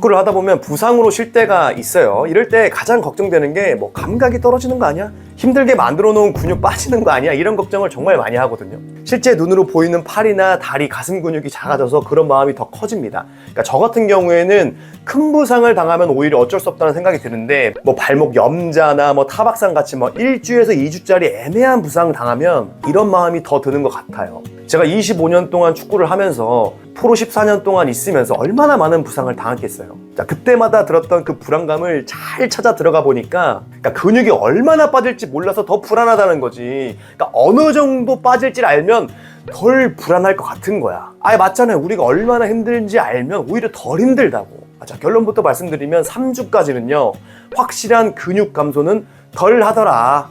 축구를 하다 보면 부상으로 쉴 때가 있어요. 이럴 때 가장 걱정되는 게 뭐 감각이 떨어지는 거 아니야? 힘들게 만들어 놓은 근육 빠지는 거 아니야? 이런 걱정을 정말 많이 하거든요. 실제 눈으로 보이는 팔이나 다리, 가슴 근육이 작아져서 그런 마음이 더 커집니다. 그러니까 저 같은 경우에는 큰 부상을 당하면 오히려 어쩔 수 없다는 생각이 드는데, 뭐 발목 염자나 뭐 타박상 같이 뭐 1주에서 2주짜리 애매한 부상 당하면 이런 마음이 더 드는 것 같아요. 제가 25년 동안 축구를 하면서 프로 14년 동안 있으면서 얼마나 많은 부상을 당했겠어요. 자, 그때마다 들었던 그 불안감을 잘 찾아 들어가 보니까, 그러니까 근육이 얼마나 빠질지 몰라서 더 불안하다는 거지. 그러니까 어느 정도 빠질지 알면 덜 불안할 것 같은 거야. 아예 맞잖아요. 우리가 얼마나 힘든지 알면 오히려 덜 힘들다고. 자, 결론부터 말씀드리면 3주까지는요 확실한 근육 감소는 덜 하더라.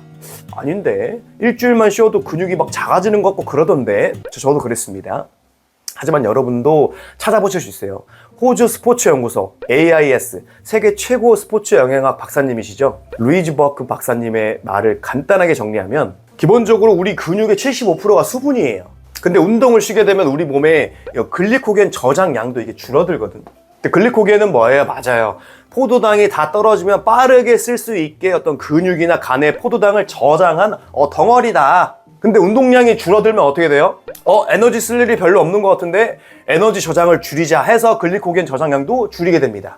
아닌데 일주일만 쉬어도 근육이 막 작아지는 것 같고 그러던데. 저도 그랬습니다. 하지만 여러분도 찾아보실 수 있어요. 호주 스포츠 연구소 AIS, 세계 최고 스포츠 영양학 박사님이시죠. 루이즈 버크 박사님의 말을 간단하게 정리하면, 기본적으로 우리 근육의 75%가 수분이에요. 근데 운동을 쉬게 되면 우리 몸에 글리코겐 저장량도 이게 줄어들거든. 근데 글리코겐은 뭐예요? 맞아요. 포도당이 다 떨어지면 빠르게 쓸 수 있게 어떤 근육이나 간에 포도당을 저장한 덩어리다. 근데 운동량이 줄어들면 어떻게 돼요? 에너지 쓸 일이 별로 없는 것 같은데 에너지 저장을 줄이자 해서 글리코겐 저장량도 줄이게 됩니다.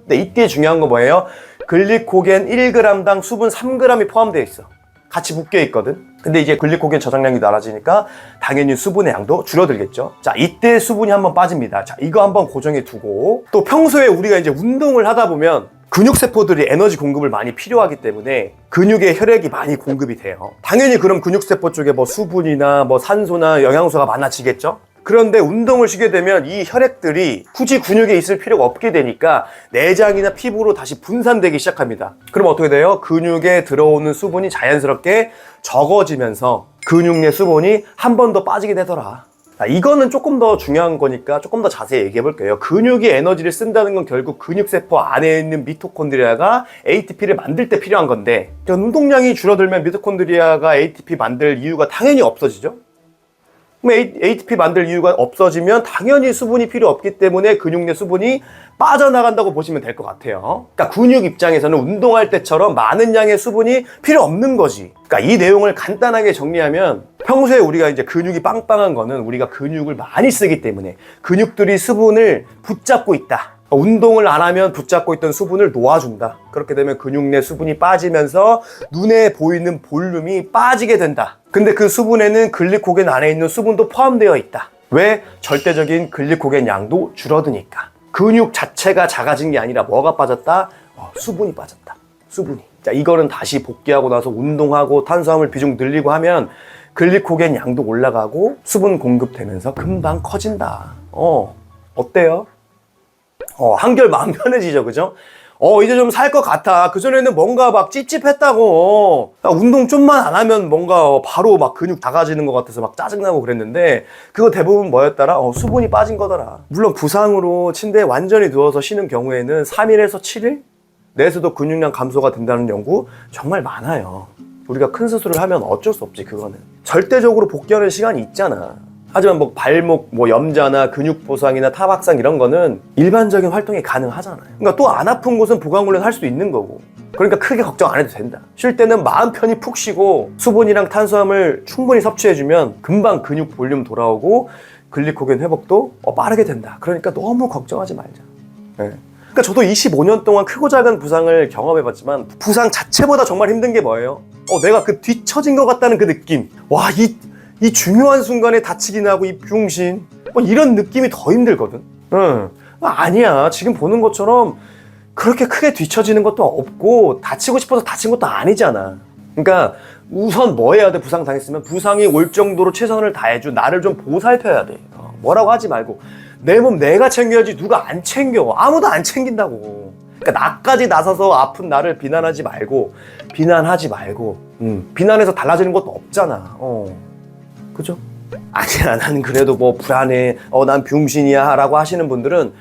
근데 이때 중요한 거 뭐예요? 글리코겐 1g당 수분 3g이 포함되어 있어. 같이 묶여 있거든. 근데 이제 글리코겐 저장량이 낮아지니까 당연히 수분의 양도 줄어들겠죠. 자, 이때 수분이 한번 빠집니다. 자, 이거 한번 고정해 두고, 또 평소에 우리가 이제 운동을 하다 보면 근육세포들이 에너지 공급을 많이 필요하기 때문에 근육에 혈액이 많이 공급이 돼요. 당연히 그럼 근육세포 쪽에 뭐 수분이나 뭐 산소나 영양소가 많아지겠죠. 그런데 운동을 쉬게 되면 이 혈액들이 굳이 근육에 있을 필요가 없게 되니까 내장이나 피부로 다시 분산되기 시작합니다. 그럼 어떻게 돼요? 근육에 들어오는 수분이 자연스럽게 적어지면서 근육 내 수분이 한 번 더 빠지게 되더라. 이거는 조금 더 중요한 거니까 조금 더 자세히 얘기해 볼게요. 근육이 에너지를 쓴다는 건 결국 근육세포 안에 있는 미토콘드리아가 ATP를 만들 때 필요한 건데, 운동량이 줄어들면 미토콘드리아가 ATP 만들 이유가 당연히 없어지죠. 그럼 ATP 만들 이유가 없어지면 당연히 수분이 필요 없기 때문에 근육 내 수분이 빠져나간다고 보시면 될 것 같아요. 그러니까 근육 입장에서는 운동할 때처럼 많은 양의 수분이 필요 없는 거지. 그러니까 이 내용을 간단하게 정리하면, 평소에 우리가 이제 근육이 빵빵한 거는 우리가 근육을 많이 쓰기 때문에 근육들이 수분을 붙잡고 있다. 운동을 안 하면 붙잡고 있던 수분을 놓아준다. 그렇게 되면 근육 내 수분이 빠지면서 눈에 보이는 볼륨이 빠지게 된다. 근데 그 수분에는 글리코겐 안에 있는 수분도 포함되어 있다. 왜? 절대적인 글리코겐 양도 줄어드니까. 근육 자체가 작아진 게 아니라 뭐가 빠졌다? 수분이 빠졌다. 수분이. 자, 이거는 다시 복귀하고 나서 운동하고 탄수화물 비중 늘리고 하면 글리코겐 양도 올라가고 수분 공급되면서 금방 커진다. 어때요? 한결 마음 편해지죠, 그죠? 이제 좀 살 것 같아. 그전에는 뭔가 막 찝찝했다고. 운동 좀만 안 하면 뭔가 바로 막 근육 작아지는 것 같아서 막 짜증나고 그랬는데, 그거 대부분 뭐였더라? 수분이 빠진 거더라. 물론 부상으로 침대에 완전히 누워서 쉬는 경우에는 3일에서 7일 내에서도 근육량 감소가 된다는 연구 정말 많아요. 우리가 큰 수술을 하면 어쩔 수 없지, 그거는. 절대적으로 복귀하는 시간이 있잖아. 하지만 뭐 발목 염자나 근육 보상이나 타박상 이런 거는 일반적인 활동이 가능하잖아요. 그러니까 또 안 아픈 곳은 보강훈련 할 수 있는 거고. 그러니까 크게 걱정 안 해도 된다. 쉴 때는 마음 편히 푹 쉬고 수분이랑 탄수화물 충분히 섭취해주면 금방 근육 볼륨 돌아오고 글리코겐 회복도 빠르게 된다. 그러니까 너무 걱정하지 말자. 네. 그러니까 저도 25년 동안 크고 작은 부상을 경험해봤지만 부상 자체보다 정말 힘든 게 뭐예요? 내가 그 뒤처진 것 같다는 그 느낌. 와, 이 중요한 순간에 다치기나 하고 이 병신, 이런 느낌이 더 힘들거든. 아니야, 지금 보는 것처럼 그렇게 크게 뒤처지는 것도 없고 다치고 싶어서 다친 것도 아니잖아. 그러니까 우선 뭐 해야 돼? 부상 당했으면 부상이 올 정도로 최선을 다해줘. 나를 좀 보살펴야 돼. 뭐라고 하지 말고 내 몸 내가 챙겨야지. 누가 안 챙겨. 아무도 안 챙긴다고. 그러니까 나까지 나서서 아픈 나를 비난하지 말고 비난해서 달라지는 것도 없잖아. 그죠? 아니야, 난 그래도 뭐 불안해, 난 병신이야 라고 하시는 분들은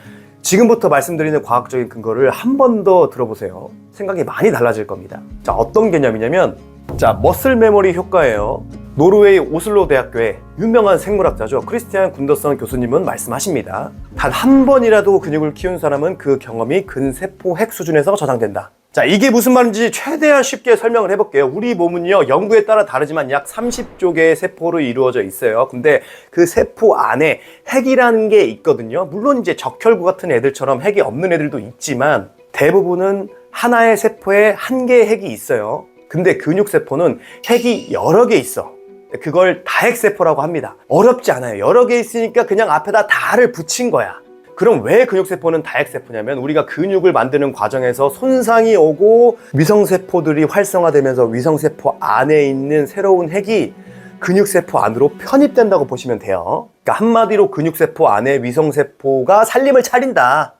지금부터 말씀드리는 과학적인 근거를 한 번 더 들어보세요. 생각이 많이 달라질 겁니다. 자, 어떤 개념이냐면, 자, 머슬 메모리 효과예요. 노르웨이 오슬로 대학교의 유명한 생물학자죠. 크리스티안 군더선 교수님은 말씀하십니다. 단 한 번이라도 근육을 키운 사람은 그 경험이 근세포 핵 수준에서 저장된다. 자, 이게 무슨 말인지 최대한 쉽게 설명을 해볼게요. 우리 몸은요, 연구에 따라 다르지만 약 30조 개의 세포로 이루어져 있어요. 근데 그 세포 안에 핵이라는 게 있거든요. 물론 이제 적혈구 같은 애들처럼 핵이 없는 애들도 있지만 대부분은 하나의 세포에 한 개의 핵이 있어요. 근데 근육세포는 핵이 여러 개 있어. 그걸 다핵세포라고 합니다. 어렵지 않아요. 여러 개 있으니까 그냥 앞에다 다를 붙인 거야. 그럼 왜 근육세포는 다핵세포냐면 우리가 근육을 만드는 과정에서 손상이 오고 위성세포들이 활성화되면서 위성세포 안에 있는 새로운 핵이 근육세포 안으로 편입된다고 보시면 돼요. 그러니까 한마디로 근육세포 안에 위성세포가 살림을 차린다.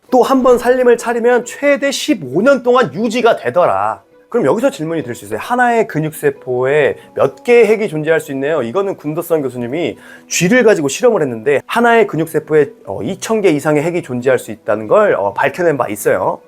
또 한 번 살림을 차리면 최대 15년 동안 유지가 되더라. 그럼 여기서 질문이 들 수 있어요. 하나의 근육세포에 몇 개의 핵이 존재할 수 있네요. 이거는 군더선 교수님이 쥐를 가지고 실험을 했는데 하나의 근육세포에 2,000개 이상의 핵이 존재할 수 있다는 걸 밝혀낸 바 있어요.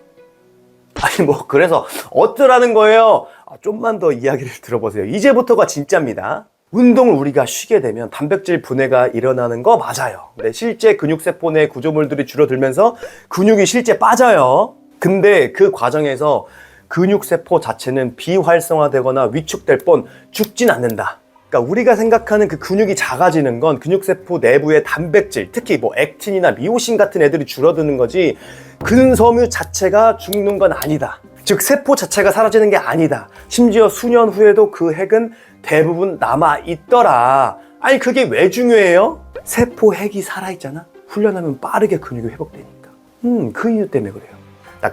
아니 그래서 어쩌라는 거예요? 좀만 더 이야기를 들어보세요. 이제부터가 진짜입니다. 운동을 우리가 쉬게 되면 단백질 분해가 일어나는 거 맞아요. 근데 실제 근육세포 내 구조물들이 줄어들면서 근육이 실제 빠져요. 근데 그 과정에서 근육세포 자체는 비활성화되거나 위축될 뿐 죽진 않는다. 그러니까 우리가 생각하는 그 근육이 작아지는 건 근육세포 내부의 단백질, 특히 액틴이나 미오신 같은 애들이 줄어드는 거지 근섬유 자체가 죽는 건 아니다. 즉 세포 자체가 사라지는 게 아니다. 심지어 수년 후에도 그 핵은 대부분 남아있더라. 아니 그게 왜 중요해요? 세포 핵이 살아있잖아. 훈련하면 빠르게 근육이 회복되니까. 그 이유 때문에 그래요.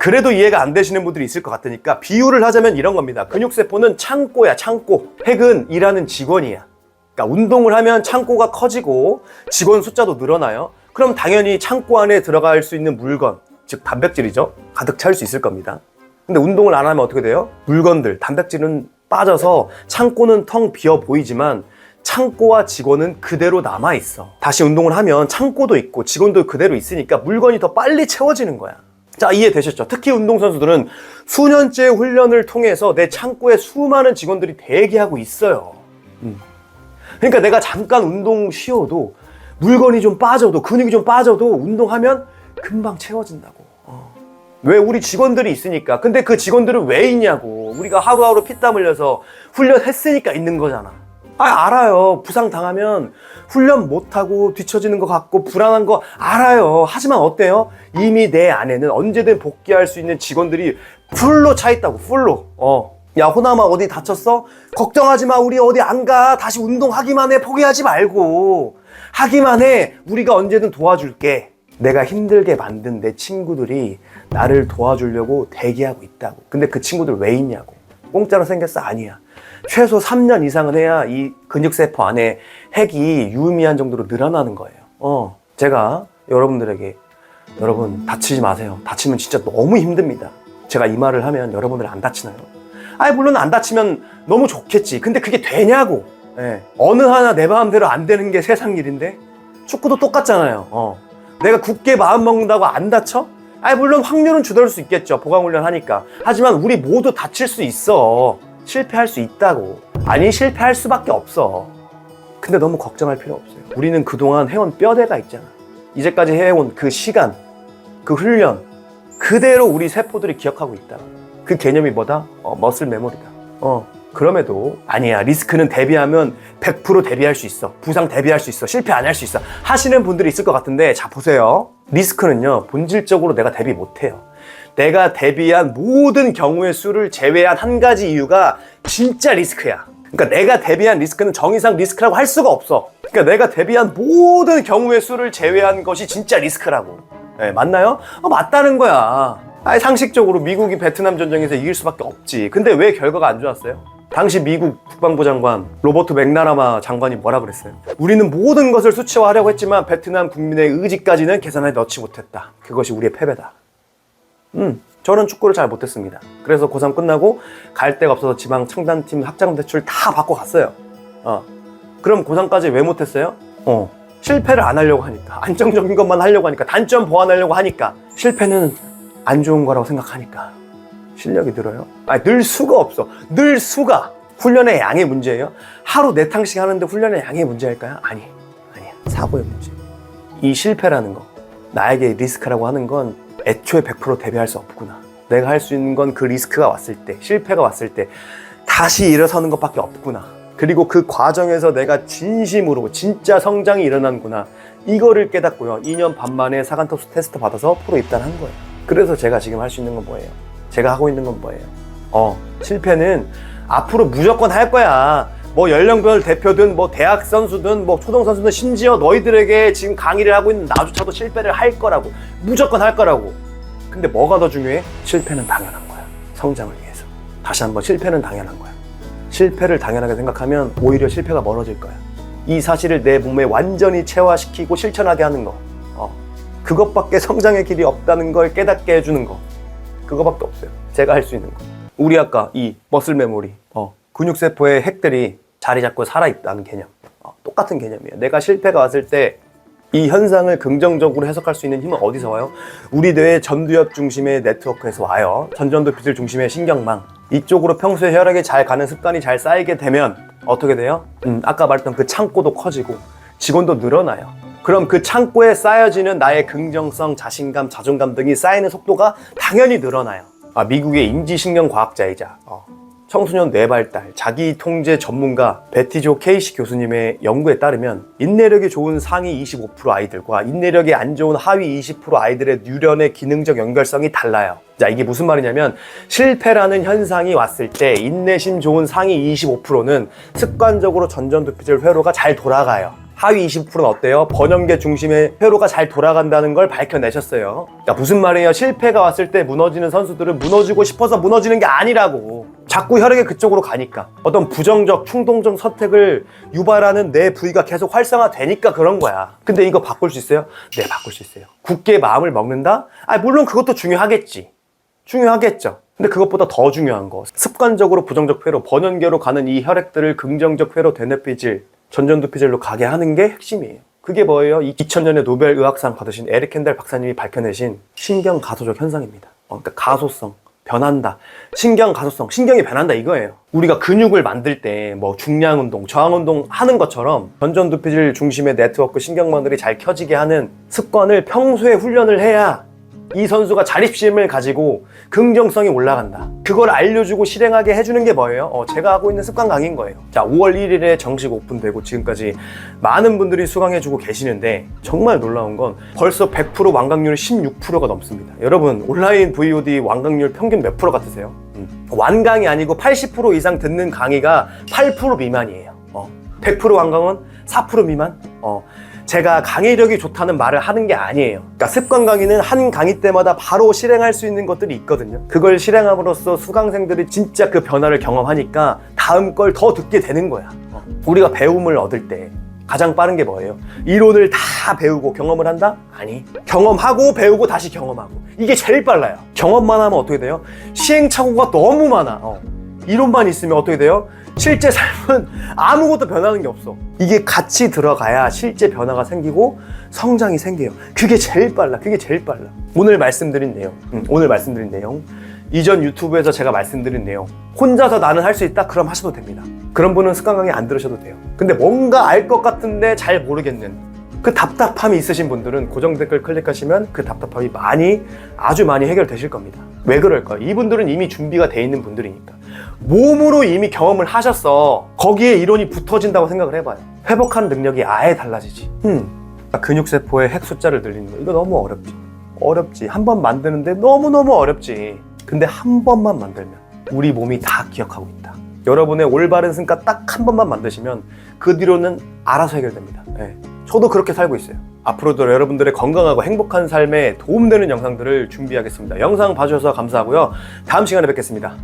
그래도 이해가 안 되시는 분들이 있을 것 같으니까 비유를 하자면 이런 겁니다. 근육세포는 창고야, 창고. 핵은 일하는 직원이야. 그러니까 운동을 하면 창고가 커지고 직원 숫자도 늘어나요. 그럼 당연히 창고 안에 들어갈 수 있는 물건, 즉 단백질이죠. 가득 찰 수 있을 겁니다. 근데 운동을 안 하면 어떻게 돼요? 물건들, 단백질은 빠져서 창고는 텅 비어 보이지만 창고와 직원은 그대로 남아있어. 다시 운동을 하면 창고도 있고 직원도 그대로 있으니까 물건이 더 빨리 채워지는 거야. 자, 이해되셨죠? 특히 운동선수들은 수년째 훈련을 통해서 내 창고에 수많은 직원들이 대기하고 있어요. 그러니까 내가 잠깐 운동 쉬어도 물건이 좀 빠져도 근육이 좀 빠져도 운동하면 금방 채워진다고. 왜? 우리 직원들이 있으니까. 근데 그 직원들은 왜 있냐고. 우리가 하루하루 피땀 흘려서 훈련했으니까 있는 거잖아. 알아요. 부상 당하면 훈련 못하고 뒤처지는 것 같고 불안한 거 알아요. 하지만 어때요? 이미 내 안에는 언제든 복귀할 수 있는 직원들이 풀로 차 있다고. 풀로. 야, 호남아 어디 다쳤어? 걱정하지 마. 우리 어디 안 가. 다시 운동하기만 해. 포기하지 말고. 하기만 해. 우리가 언제든 도와줄게. 내가 힘들게 만든 내 친구들이 나를 도와주려고 대기하고 있다고. 근데 그 친구들 왜 있냐고. 공짜로 생겼어? 아니야. 최소 3년 이상은 해야 이 근육세포 안에 핵이 유의미한 정도로 늘어나는 거예요. 제가 여러분들에게 여러분 다치지 마세요. 다치면 진짜 너무 힘듭니다. 제가 이 말을 하면 여러분들 안 다치나요? 물론 안 다치면 너무 좋겠지. 근데 그게 되냐고. 어느 하나 내 마음대로 안 되는 게 세상 일인데 축구도 똑같잖아요. 내가 굳게 마음 먹는다고 안 다쳐? 물론 확률은 줄어들 수 있겠죠. 보강훈련 하니까. 하지만 우리 모두 다칠 수 있어. 실패할 수 있다고. 아니 실패할 수밖에 없어. 근데 너무 걱정할 필요 없어요. 우리는 그동안 해온 뼈대가 있잖아. 이제까지 해온 그 시간, 그 훈련 그대로 우리 세포들이 기억하고 있다. 그 개념이 뭐다? 머슬 메모리다. 그럼에도 아니야. 리스크는 대비하면 100% 대비할 수 있어. 부상 대비할 수 있어. 실패 안 할 수 있어. 하시는 분들이 있을 것 같은데 자 보세요. 리스크는요. 본질적으로 내가 대비 못해요. 내가 대비한 모든 경우의 수를 제외한 한 가지 이유가 진짜 리스크야. 그러니까 내가 대비한 리스크는 정의상 리스크라고 할 수가 없어. 그러니까 내가 대비한 모든 경우의 수를 제외한 것이 진짜 리스크라고. 맞나요? 맞다는 거야. 상식적으로 미국이 베트남 전쟁에서 이길 수밖에 없지. 근데 왜 결과가 안 좋았어요? 당시 미국 국방부 장관 로버트 맥나라마 장관이 뭐라 그랬어요? 우리는 모든 것을 수치화하려고 했지만 베트남 국민의 의지까지는 계산에 넣지 못했다. 그것이 우리의 패배다. 저는 축구를 잘 못했습니다. 그래서 고3 끝나고 갈 데가 없어서 지방 창단팀 학자금 대출 다 받고 갔어요. 그럼 고3까지 왜 못했어요? 실패를 안 하려고 하니까. 안정적인 것만 하려고 하니까. 단점 보완하려고 하니까. 실패는 안 좋은 거라고 생각하니까. 실력이 늘어요? 늘 수가 없어. 늘 수가. 훈련의 양의 문제예요? 하루 4탕씩 하는데 훈련의 양의 문제일까요? 아니야. 사고의 문제. 이 실패라는 거, 나에게 리스크라고 하는 건 애초에 100% 대비할 수 없구나. 내가 할 수 있는 건 그 리스크가 왔을 때, 실패가 왔을 때 다시 일어서는 것밖에 없구나. 그리고 그 과정에서 내가 진심으로 진짜 성장이 일어나는구나. 이거를 깨닫고요. 2년 반 만에 사간톱수 테스트 받아서 프로 입단한 거예요. 그래서 제가 지금 할 수 있는 건 뭐예요? 제가 하고 있는 건 뭐예요? 실패는 앞으로 무조건 할 거야. 뭐 연령별 대표든 뭐 대학 선수든 뭐 초등 선수든 심지어 너희들에게 지금 강의를 하고 있는 나조차도 실패를 할 거라고. 무조건 할 거라고. 근데 뭐가 더 중요해? 실패는 당연한 거야. 성장을 위해서. 다시 한번 실패는 당연한 거야. 실패를 당연하게 생각하면 오히려 실패가 멀어질 거야. 이 사실을 내 몸에 완전히 체화시키고 실천하게 하는 거. 그것밖에 성장의 길이 없다는 걸 깨닫게 해주는 거. 그거밖에 없어요. 제가 할 수 있는 거. 우리 아까 이 머슬 메모리, 근육세포의 핵들이 자리 잡고 살아있다는 개념. 똑같은 개념이에요. 내가 실패가 왔을 때 이 현상을 긍정적으로 해석할 수 있는 힘은 어디서 와요? 우리 뇌의 전두엽 중심의 네트워크에서 와요. 전전두피질 중심의 신경망. 이쪽으로 평소에 혈액이 잘 가는 습관이 잘 쌓이게 되면 어떻게 돼요? 아까 말했던 그 창고도 커지고 직원도 늘어나요. 그럼 그 창고에 쌓여지는 나의 긍정성, 자신감, 자존감 등이 쌓이는 속도가 당연히 늘어나요. 미국의 인지신경과학자이자 청소년 뇌발달, 자기통제 전문가 베티조 케이시 교수님의 연구에 따르면 인내력이 좋은 상위 25% 아이들과 인내력이 안 좋은 하위 20% 아이들의 뉴런의 기능적 연결성이 달라요. 자, 이게 무슨 말이냐면 실패라는 현상이 왔을 때 인내심 좋은 상위 25%는 습관적으로 전전두피질 회로가 잘 돌아가요. 하위 20%는 어때요? 번영계 중심의 회로가 잘 돌아간다는 걸 밝혀내셨어요. 그러니까 무슨 말이에요? 실패가 왔을 때 무너지는 선수들은 무너지고 싶어서 무너지는 게 아니라고. 자꾸 혈액이 그쪽으로 가니까 어떤 부정적, 충동적 선택을 유발하는 내 부위가 계속 활성화되니까 그런 거야. 근데 이거 바꿀 수 있어요? 네, 바꿀 수 있어요. 굳게 마음을 먹는다? 물론 그것도 중요하겠지. 중요하겠죠. 근데 그것보다 더 중요한 거, 습관적으로 부정적 회로, 번연계로 가는 이 혈액들을 긍정적 회로 되뇌피질, 전전두피질로 가게 하는 게 핵심이에요. 그게 뭐예요? 2000년에 노벨 의학상 받으신 에릭 캔델 박사님이 밝혀내신 신경 가소적 현상입니다. 그러니까 가소성, 변한다. 신경 가소성, 신경이 변한다 이거예요. 우리가 근육을 만들 때 뭐 중량 운동, 저항 운동 하는 것처럼 전전두피질 중심의 네트워크 신경망들이 잘 켜지게 하는 습관을 평소에 훈련을 해야 이 선수가 자립심을 가지고 긍정성이 올라간다. 그걸 알려주고 실행하게 해주는 게 뭐예요? 제가 하고 있는 습관 강의인 거예요. 자, 5월 1일에 정식 오픈되고 지금까지 많은 분들이 수강해주고 계시는데 정말 놀라운 건 벌써 100% 완강률 16%가 넘습니다. 여러분, 온라인 VOD 완강률 평균 몇 프로 같으세요? 완강이 아니고 80% 이상 듣는 강의가 8% 미만이에요. 100% 완강은 4% 미만? 제가 강의력이 좋다는 말을 하는 게 아니에요. 그러니까 습관 강의는 한 강의 때마다 바로 실행할 수 있는 것들이 있거든요. 그걸 실행함으로써 수강생들이 진짜 그 변화를 경험하니까 다음 걸 더 듣게 되는 거야. 우리가 배움을 얻을 때 가장 빠른 게 뭐예요? 이론을 다 배우고 경험을 한다? 아니. 경험하고 배우고 다시 경험하고. 이게 제일 빨라요. 경험만 하면 어떻게 돼요? 시행착오가 너무 많아. 이론만 있으면 어떻게 돼요? 실제 삶은 아무것도 변하는 게 없어. 이게 같이 들어가야 실제 변화가 생기고 성장이 생겨요. 그게 제일 빨라. 오늘 말씀드린 내용, 이전 유튜브에서 제가 말씀드린 내용, 혼자서 나는 할 수 있다? 그럼 하셔도 됩니다. 그런 분은 습관 강의 안 들으셔도 돼요. 근데 뭔가 알 것 같은데 잘 모르겠는 그 답답함이 있으신 분들은 고정 댓글 클릭하시면 그 답답함이 아주 많이 해결되실 겁니다. 왜 그럴까요? 이분들은 이미 준비가 돼 있는 분들이니까. 몸으로 이미 경험을 하셨어. 거기에 이론이 붙어진다고 생각을 해봐요. 회복하는 능력이 아예 달라지지. 근육세포의 핵 숫자를 늘리는 거, 이거 너무 어렵지. 한 번 만드는데 너무너무 어렵지. 근데 한 번만 만들면 우리 몸이 다 기억하고 있다. 여러분의 올바른 습관 딱 한 번만 만드시면 그 뒤로는 알아서 해결됩니다. 저도 그렇게 살고 있어요. 앞으로도 여러분들의 건강하고 행복한 삶에 도움되는 영상들을 준비하겠습니다. 영상 봐주셔서 감사하고요. 다음 시간에 뵙겠습니다.